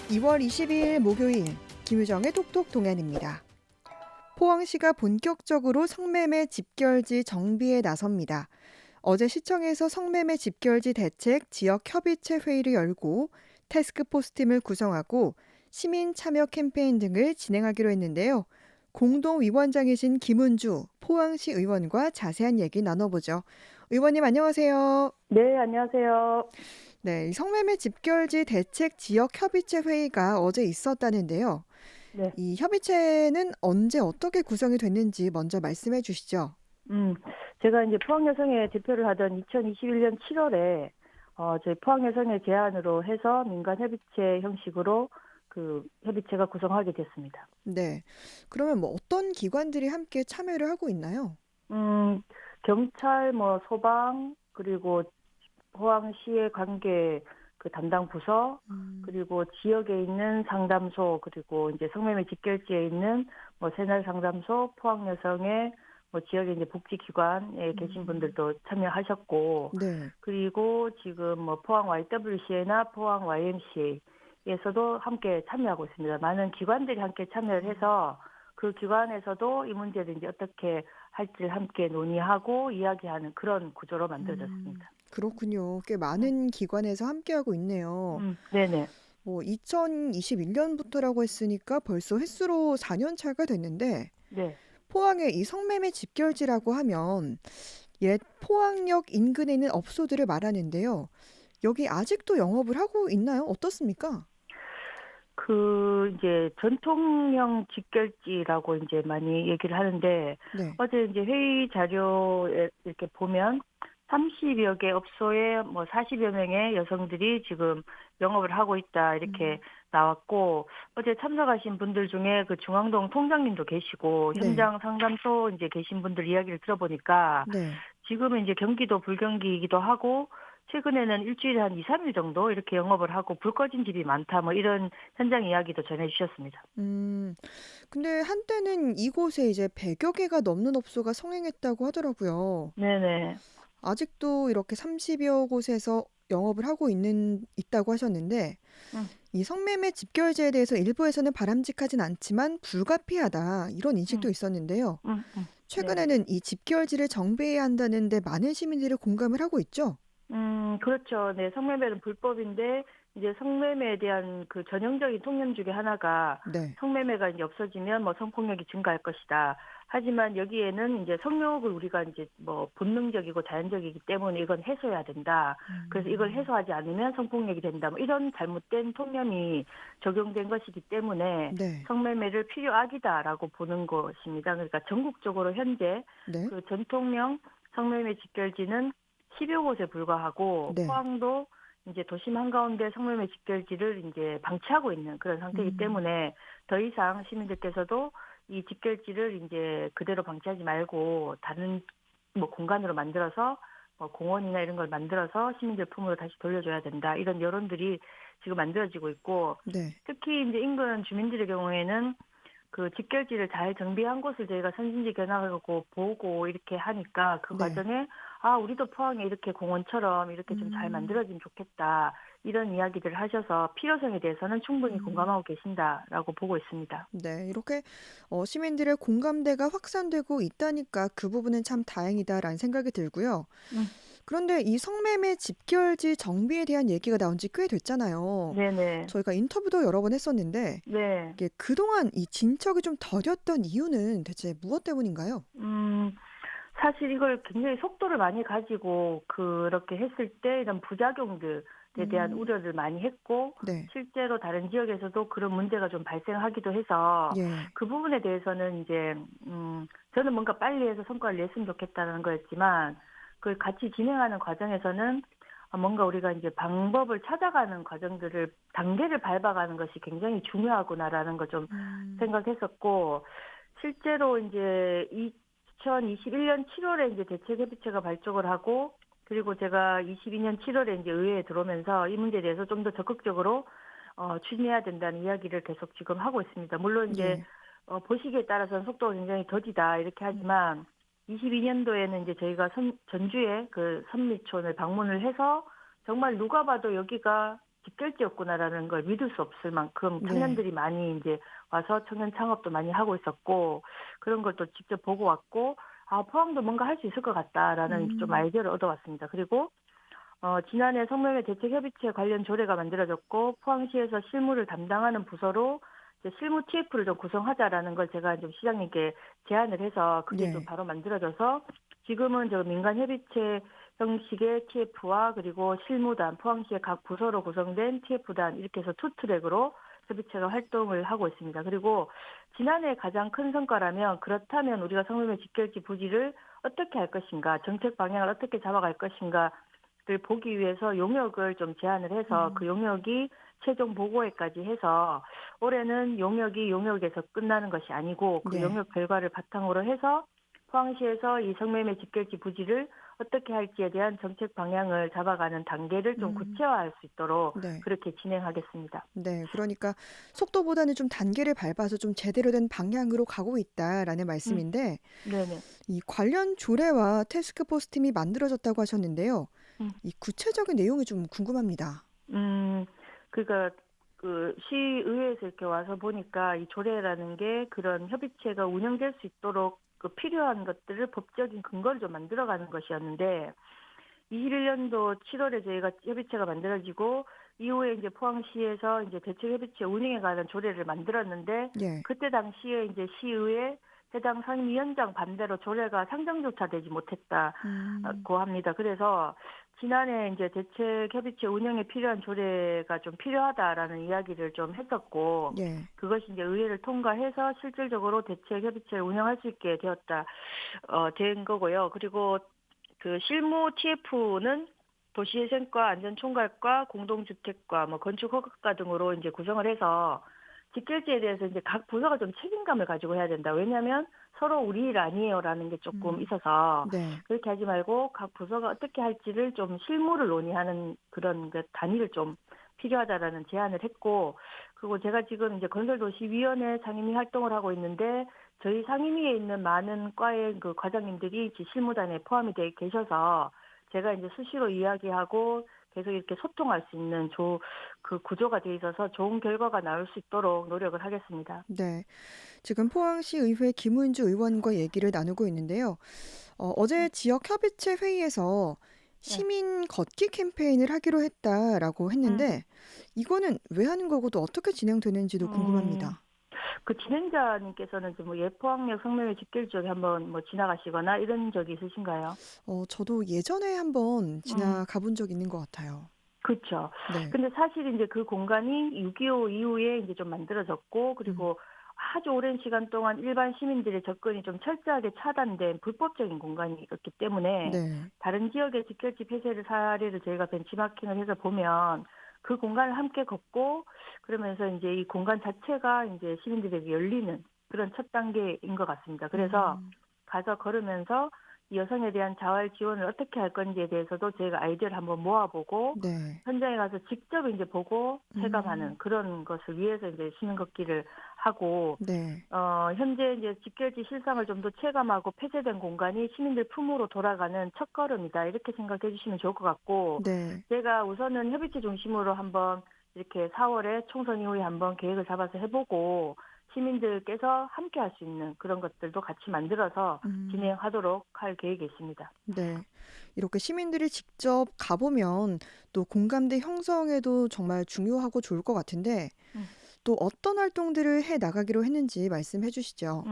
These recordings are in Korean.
2월 22일 목요일 김유정의 톡톡 동안입니다. 포항시가 본격적으로 성매매 집결지 정비에 나섭니다. 어제 시청에서 성매매 집결지 대책 지역협의체 회의를 열고 태스크포스팀을 구성하고 시민 참여 캠페인 등을 진행하기로 했는데요. 공동위원장이신 김은주 포항시 의원과 자세한 얘기 나눠보죠. 의원님 안녕하세요. 네, 안녕하세요. 네, 이 성매매 집결지 대책 지역협의체 회의가 어제 있었다는데요. 네, 이 협의체는 언제 어떻게 구성이 됐는지 먼저 말씀해 주시죠. 제가 이제 포항여성회 대표를 하던 2021년 7월에 저희 포항여성회 제안으로 해서 민간협의체 형식으로 그 협의체가 구성하게 됐습니다. 네. 그러면 뭐 어떤 기관들이 함께 참여를 하고 있나요? 경찰, 뭐 소방, 그리고 포항시의 관계 그 담당 부서, 음, 그리고 지역에 있는 상담소, 그리고 이제 성매매 직결지에 있는 뭐 새날 상담소, 포항여성의 뭐 지역의 이제 복지기관에 계신 분들도 참여하셨고, 네. 그리고 지금 뭐 포항 YWCA나 포항 YMCA에서도 함께 참여하고 있습니다. 많은 기관들이 함께 참여를 해서 그 기관에서도 이 문제를 이제 어떻게 할지를 함께 논의하고 이야기하는 그런 구조로 만들어졌습니다. 그렇군요. 꽤 음, 많은 기관에서 함께하고 있네요. 네네. 뭐 2021년부터라고 했으니까 벌써 횟수로 4년 차가 됐는데 네. 포항의 이 성매매 집결지라고 하면 옛 포항역 인근에 있는 업소들을 말하는데요. 여기 아직도 영업을 하고 있나요? 어떻습니까? 그 이제 전통형 직결지라고 이제 많이 얘기를 하는데 네. 어제 이제 회의 자료에 이렇게 보면 30여 개 업소에 뭐 40여 명의 여성들이 지금 영업을 하고 있다 이렇게 음. 나왔고 어제 참석하신 분들 중에 그 중앙동 통장님도 계시고 네. 현장 상담소 이제 계신 분들 이야기를 들어보니까 네. 지금은 이제 경기도 불경기이기도 하고 최근에는 일주일에 한 2, 3일 정도 이렇게 영업을 하고 불 꺼진 집이 많다 뭐 이런 현장 이야기도 전해 주셨습니다. 음. 근데 한때는 이곳에 이제 100여 개가 넘는 업소가 성행했다고 하더라고요. 네네. 아직도 이렇게 30여 곳에서 영업을 하고 있다고 하셨는데 음, 이 성매매 집결지에 대해서 일부에서는 바람직하진 않지만 불가피하다 이런 인식도 음, 있었는데요. 네네. 최근에는 이 집결지를 정비해야 한다는데 많은 시민들이 공감을 하고 있죠? 그렇죠. 네, 성매매는 불법인데 이제 성매매에 대한 그 전형적인 통념 중에 하나가 네. 성매매가 이제 없어지면 뭐 성폭력이 증가할 것이다. 하지만 여기에는 이제 성욕을 우리가 이제 뭐 본능적이고 자연적이기 때문에 이건 해소해야 된다. 그래서 이걸 음, 해소하지 않으면 성폭력이 된다. 뭐 이런 잘못된 통념이 적용된 것이기 때문에 네. 성매매를 필요악이다라고 보는 것입니다. 그러니까 전국적으로 현재 네. 그 전통령 성매매 직결지는 10여 곳에 불과하고 네. 포항도 이제 도심 한가운데 성매매 집결지를 이제 방치하고 있는 그런 상태이기 음, 때문에 더 이상 시민들께서도 이 집결지를 이제 그대로 방치하지 말고 다른 뭐 공간으로 만들어서 뭐 공원이나 이런 걸 만들어서 시민들 품으로 다시 돌려줘야 된다. 이런 여론들이 지금 만들어지고 있고 네. 특히 이제 인근 주민들의 경우에는 그 집결지를 잘 정비한 곳을 저희가 선진지 견학하고 보고 이렇게 하니까 그 네. 과정에 아 우리도 포항에 이렇게 공원처럼 이렇게 좀 잘 음, 만들어지면 좋겠다 이런 이야기들을 하셔서 필요성에 대해서는 충분히 음. 공감하고 계신다라고 보고 있습니다. 네, 이렇게 시민들의 공감대가 확산되고 있다니까 그 부분은 참 다행이다라는 생각이 들고요. 음, 그런데 이 성매매 집결지 정비에 대한 얘기가 나온 지 꽤 됐잖아요. 네네. 저희가 인터뷰도 여러 번 했었는데 네. 이게 그동안 이 진척이 좀 더뎠던 이유는 대체 무엇 때문인가요? 음, 사실 이걸 굉장히 속도를 많이 가지고 그렇게 했을 때 이런 부작용들에 대한 음, 우려를 많이 했고 네, 실제로 다른 지역에서도 그런 문제가 좀 발생하기도 해서 예, 그 부분에 대해서는 이제 저는 뭔가 빨리 해서 성과를 냈으면 좋겠다는 거였지만 그걸 같이 진행하는 과정에서는 뭔가 우리가 이제 방법을 찾아가는 과정들을 단계를 밟아가는 것이 굉장히 중요하구나라는 걸 좀 음, 생각했었고 실제로 이제 2021년 7월에 이제 대책협의체가 발족을 하고 그리고 제가 22년 7월에 이제 의회에 들어오면서 이 문제에 대해서 좀 더 적극적으로 추진해야 된다는 이야기를 계속 지금 하고 있습니다. 물론 이제 예, 보시기에 따라서는 속도가 굉장히 더디다 이렇게 하지만 22년도에는 이제 저희가 전주에 그 선미촌을 방문을 해서 정말 누가 봐도 여기가 직결지였구나라는 걸 믿을 수 없을 만큼 네. 청년들이 많이 이제 와서 청년 창업도 많이 하고 있었고 그런 걸 또 직접 보고 왔고 아, 포항도 뭔가 할 수 있을 것 같다라는 좀 음. 아이디어를 얻어왔습니다. 그리고 지난해 성매매 대책협의체 관련 조례가 만들어졌고 포항시에서 실무를 담당하는 부서로 이제 실무 TF를 좀 구성하자라는 걸 제가 좀 시장님께 제안을 해서 그게 좀 네. 바로 만들어져서 지금은 저 민간협의체 형식의 TF와 그리고 실무단, 포항시의 각 부서로 구성된 TF단 이렇게 해서 투 트랙으로 협의체가 활동을 하고 있습니다. 그리고 지난해 가장 큰 성과라면 그렇다면 우리가 성매매 직결지 부지를 어떻게 할 것인가, 정책 방향을 어떻게 잡아갈 것인가 를 보기 위해서 용역을 좀 제안을 해서 그 음. 용역이 최종 보고회까지 해서 올해는 용역이 용역에서 끝나는 것이 아니고 그 네. 용역 결과를 바탕으로 해서 포항시에서 이 성매매 직결지 부지를 어떻게 할지에 대한 정책 방향을 잡아가는 단계를 좀 음. 구체화할 수 있도록 네. 그렇게 진행하겠습니다. 네. 그러니까 속도보다는 좀 단계를 밟아서 좀 제대로 된 방향으로 가고 있다라는 음, 말씀인데 네네. 이 관련 조례와 태스크포스 팀이 만들어졌다고 하셨는데요. 음. 이 구체적인 내용이 좀 궁금합니다. 그러니까 그 시의회에서 이렇게 와서 보니까 이 조례라는 게 그런 협의체가 운영될 수 있도록 그 필요한 것들을 법적인 근거를 좀 만들어가는 것이었는데 21년도 7월에 저희가 협의체가 만들어지고 이후에 이제 포항시에서 이제 대책협의체 운영에 관한 조례를 만들었는데 예. 그때 당시에 이제 시의회 해당 상임위원장 반대로 조례가 상정조차 되지 음. 못했다고 합니다. 그래서 지난해 이제 대책협의체 운영에 필요한 조례가 좀 필요하다라는 이야기를 좀 했었고 예. 그것이 이제 의회를 통과해서 실질적으로 대책협의체를 운영할 수 있게 된 거고요. 그리고 그 실무 TF는 도시재생과 안전총괄과 공동주택과 뭐 건축허가과 등으로 이제 구성을 해서 직결지에 대해서 이제 각 부서가 좀 책임감을 가지고 해야 된다. 왜냐하면 서로 우리 일 아니에요라는 게 조금 음. 있어서 네. 그렇게 하지 말고 각 부서가 어떻게 할지를 좀 실무를 논의하는 그런 그 단위를 좀 필요하다라는 제안을 했고 그리고 제가 지금 이제 건설도시위원회 상임위 활동을 하고 있는데 저희 상임위에 있는 많은 과의 그 과장님들이 이제 실무단에 포함이 돼 계셔서 제가 이제 수시로 이야기하고 계속 이렇게 소통할 수 있는 그 구조가 돼 있어서 좋은 결과가 나올 수 있도록 노력을 하겠습니다. 네. 지금 포항시 의회 김은주 의원과 얘기를 나누고 있는데요. 어제 음, 지역 협의체 회의에서 네. 시민 걷기 캠페인을 하기로 했다라고 음, 했는데 이거는 왜 하는 거고 또 어떻게 진행되는지도 음, 궁금합니다. 그 진행자님께서는 뭐 예포학력 성매매 직결 지역에 한번 뭐 지나가시거나 이런 적이 있으신가요? 저도 예전에 한번 음. 지나가 본 적 있는 것 같아요. 그렇죠. 네. 근데 사실 이제 그 공간이 6.25 이후에 이제 좀 만들어졌고 음. 그리고 아주 오랜 시간 동안 일반 시민들의 접근이 좀 철저하게 차단된 불법적인 공간이었기 때문에 네. 다른 지역의 직결지 폐쇄를 사례를 저희가 벤치마킹을 해서 보면 그 공간을 함께 걷고 그러면서 이제 이 공간 자체가 이제 시민들에게 열리는 그런 첫 단계인 것 같습니다. 그래서 음. 가서 걸으면서 이 여성에 대한 자활 지원을 어떻게 할 건지에 대해서도 저희가 아이디어를 한번 모아보고 네. 현장에 가서 직접 이제 보고 체감하는 음. 그런 것을 위해서 이제 시민 걷기를 하고 네. 현재 이제 직결지 실상을 좀 더 체감하고 폐쇄된 공간이 시민들 품으로 돌아가는 첫걸음이다 이렇게 생각해 주시면 좋을 것 같고 네. 제가 우선은 협의체 중심으로 한번 이렇게 4월에 총선 이후에 한번 계획을 잡아서 해보고 시민들께서 함께 할 수 있는 그런 것들도 같이 만들어서 음. 진행하도록 할 계획이 있습니다. 네. 이렇게 시민들이 직접 가보면 또 공감대 형성에도 정말 중요하고 좋을 것 같은데 음. 또 어떤 활동들을 해 나가기로 했는지 말씀해 주시죠.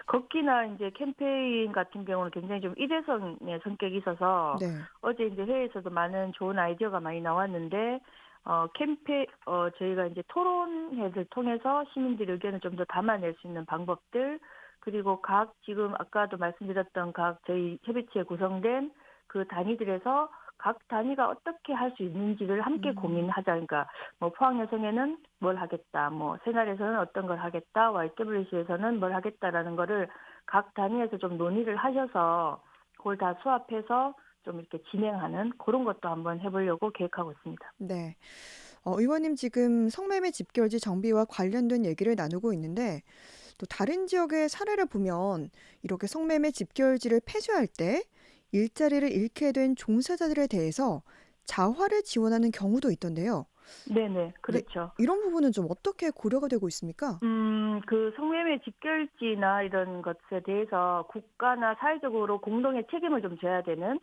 걷기나 이제 캠페인 같은 경우는 굉장히 좀 일회성의 성격이 있어서 네. 어제 이제 회의에서도 많은 좋은 아이디어가 많이 나왔는데 저희가 이제 토론회를 통해서 시민들의 의견을 좀 더 담아낼 수 있는 방법들 그리고 각 지금 아까도 말씀드렸던 각 저희 협의체에 구성된 그 단위들에서 각 단위가 어떻게 할 수 있는지를 함께 음. 고민하자. 그러니까 뭐 포항여성에는 뭘 하겠다, 뭐 새날에서는 어떤 걸 하겠다, YWC에서는 뭘 하겠다라는 거를 각 단위에서 좀 논의를 하셔서 그걸 다 수합해서 좀 이렇게 진행하는 그런 것도 한번 해보려고 계획하고 있습니다. 네. 의원님 지금 성매매 집결지 정비와 관련된 얘기를 나누고 있는데 또 다른 지역의 사례를 보면 이렇게 성매매 집결지를 폐쇄할 때 일자리를 잃게 된 종사자들에 대해서 자활을 지원하는 경우도 있던데요. 네네. 네. 그렇죠. 이런 부분은 좀 어떻게 고려가 되고 있습니까? 그 성매매 집결지나 이런 것에 대해서 국가나 사회적으로 공동의 책임을 좀 져야 되는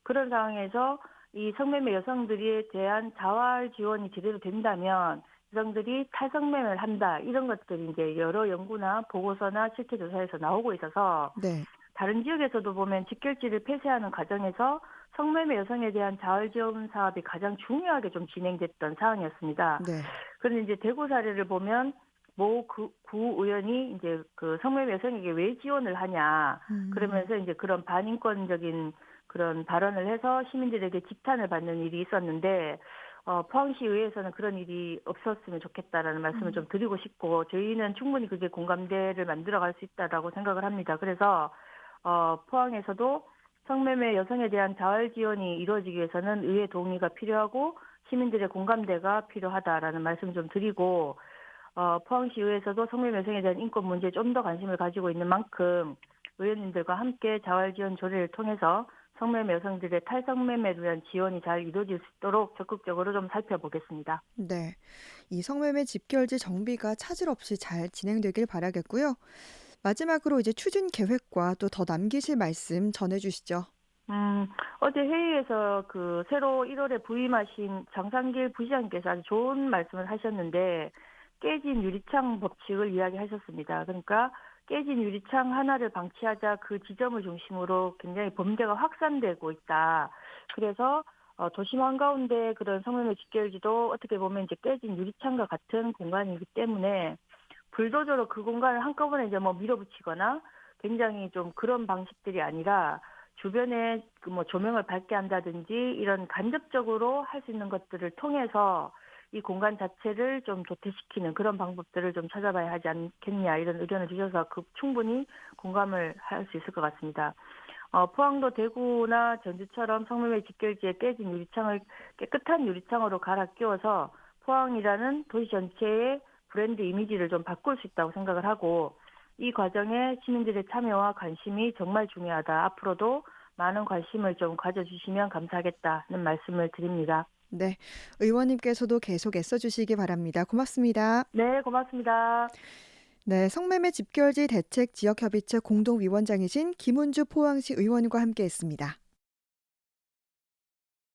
그런 상황에서 이 성매매 여성들에 대한 자활 지원이 제대로 된다면 여성들이 탈성매매를 한다. 이런 것들이 이제 여러 연구나 보고서나 실태 조사에서 나오고 있어서 네. 다른 지역에서도 보면 집결지를 폐쇄하는 과정에서 성매매 여성에 대한 자활 지원 사업이 가장 중요하게 좀 진행됐던 상황이었습니다. 네. 그런데 이제 대구 사례를 보면 모 구의원이 이제 그 성매매 여성에게 왜 지원을 하냐 음. 그러면서 이제 그런 반인권적인 그런 발언을 해서 시민들에게 지탄을 받는 일이 있었는데 포항시의회에서는 그런 일이 없었으면 좋겠다라는 말씀을 음. 좀 드리고 싶고 저희는 충분히 그게 공감대를 만들어갈 수 있다라고 생각을 합니다. 그래서 포항에서도 성매매 여성에 대한 자활 지원이 이루어지기 위해서는 의회 동의가 필요하고 시민들의 공감대가 필요하다라는 말씀 좀 드리고 포항시의회에서도 성매매 여성에 대한 인권 문제에 좀 더 관심을 가지고 있는 만큼 의원님들과 함께 자활 지원 조례를 통해서 성매매 여성들의 탈성매매에 대한 지원이 잘 이루어질 수 있도록 적극적으로 좀 살펴보겠습니다. 네. 이 성매매 집결지 정비가 차질 없이 잘 진행되길 바라겠고요. 마지막으로 이제 추진 계획과 또 더 남기실 말씀 전해 주시죠. 어제 회의에서 그 새로 1월에 부임하신 장상길 부시장께서 아주 좋은 말씀을 하셨는데 깨진 유리창 법칙을 이야기하셨습니다. 그러니까 깨진 유리창 하나를 방치하자 그 지점을 중심으로 굉장히 범죄가 확산되고 있다. 그래서 도심 한가운데 그런 성매매 집결지도 어떻게 보면 이제 깨진 유리창과 같은 공간이기 때문에 불도저로 그 공간을 한꺼번에 이제 뭐 밀어붙이거나 굉장히 좀 그런 방식들이 아니라 주변에 그 뭐 조명을 밝게 한다든지 이런 간접적으로 할 수 있는 것들을 통해서 이 공간 자체를 좀 도태시키는 그런 방법들을 좀 찾아봐야 하지 않겠냐 이런 의견을 주셔서 충분히 공감을 할 수 있을 것 같습니다. 포항도 대구나 전주처럼 성매매 집결지에 깨진 유리창을 깨끗한 유리창으로 갈아 끼워서 포항이라는 도시 전체의 브랜드 이미지를 좀 바꿀 수 있다고 생각을 하고 이 과정에 시민들의 참여와 관심이 정말 중요하다. 앞으로도 많은 관심을 좀 가져주시면 감사하겠다는 말씀을 드립니다. 네. 의원님께서도 계속 애써 주시기 바랍니다. 고맙습니다. 네, 고맙습니다. 네. 성매매 집결지 대책 지역협의체 공동위원장이신 김은주 포항시 의원과 함께했습니다.